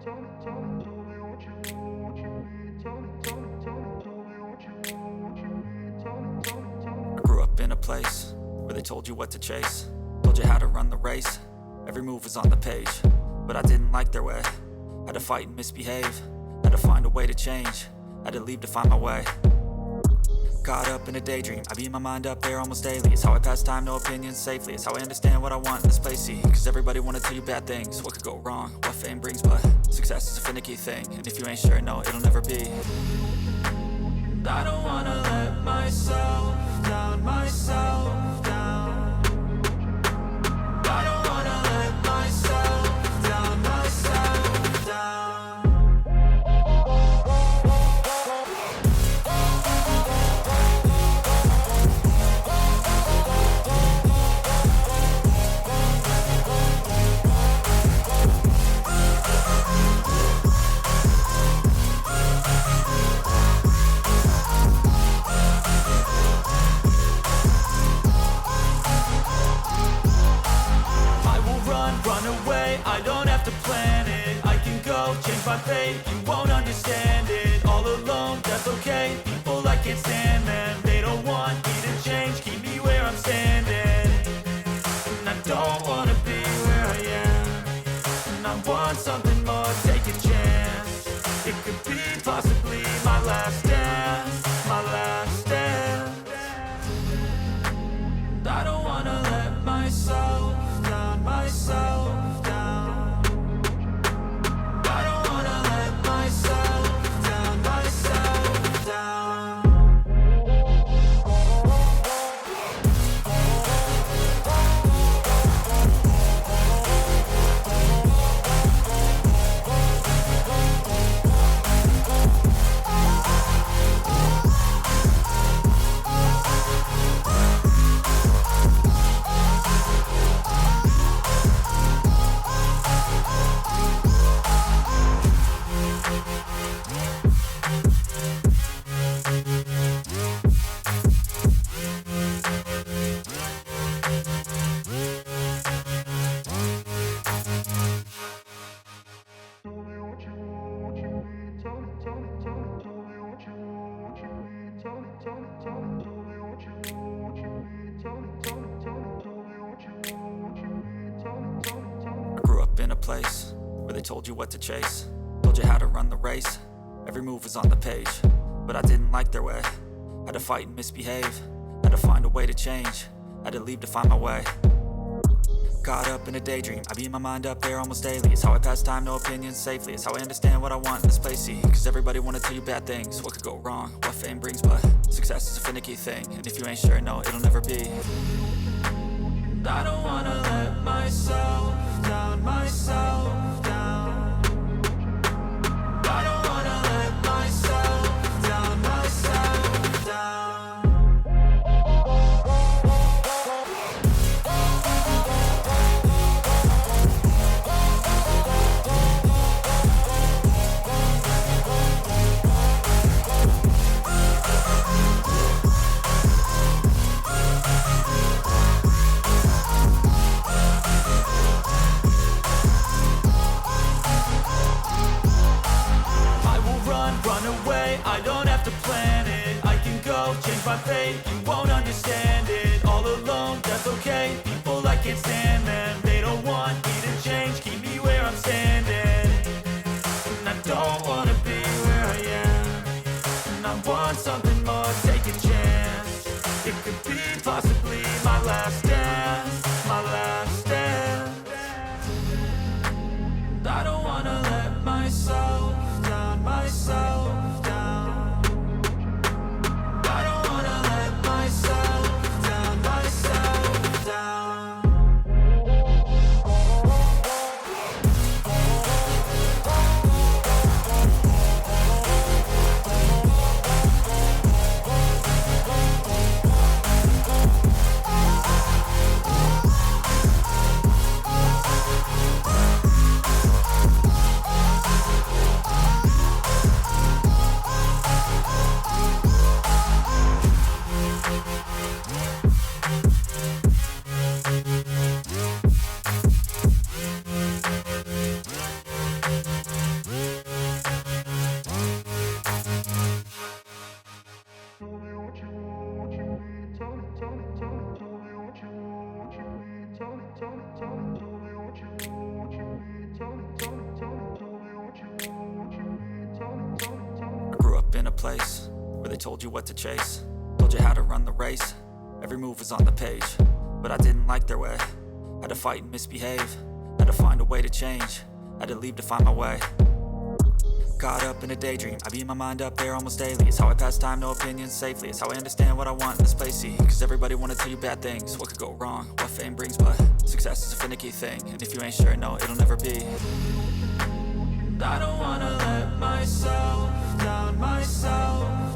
I grew up in a place where they told you what to chase, told you how to run the race. Every move was on the page, but I didn't like their way. Had to fight and misbehave, had to find a way to change, had to leave to find my way. Caught up in a daydream, I beat my mind up there almost daily. It's how I pass time, no opinions safely. It's how I understand what I want in this place, see. Cause everybody wanna tell you bad things, what could go wrong, what fame brings. But success is a finicky thing, and if you ain't sure, no, it'll never be. I don't wanna let myself down, myself down. I don't wanna let myself down, myself down. Run away, I don't have to plan it. I can go change my fate, you won't understand it. All alone, that's okay. People I can't stand them, they don't want me to change, keep me where I'm standing. And I don't wanna be where I am, and I want something more, take a chance. It could be possibly my last dance, my last dance. And I don't wanna let myself down, myself down. I don't wanna let myself down, myself down. I grew up in a place where they told you what to chase, told you how to run the race. Every move was on the page, but I didn't like their way. Had to fight and misbehave, had to find a way to change, had to leave to find my way. Caught up in a daydream, I beat my mind up there almost daily. It's how I pass time, no opinions safely. It's how I understand what I want in this place, see. Cause everybody wanna tell you bad things, what could go wrong, what fame brings. But success is a finicky thing, and if you ain't sure, no, it'll never be. I don't wanna let myself down, myself down. I don't wanna let myself down, myself down. Run away, I don't have to plan it. I can go change my fate, you won't understand it. All alone, that's okay. People I can't stand them, they don't want me to change, keep me where I'm standing. And I don't wanna be where I am, and I want something more, take a chance. It could be possibly my last dance, my last dance. And I don't wanna let myself down, myself down. I don't wanna let myself down, myself down. I grew up in a place where they told you what to chase, told you how to run the race, every move was on the page. But I didn't like their way, had to fight and misbehave, had to find a way to change, had to leave to find my way. Caught up in a daydream, I beat my mind up there almost daily. It's how I pass time, no opinions safely. It's how I understand what I want in this place, see. Cause everybody wanna tell you bad things, what could go wrong, what fame brings. But success is a finicky thing, and if you ain't sure, no, it'll never be. I don't wanna let myself down myself.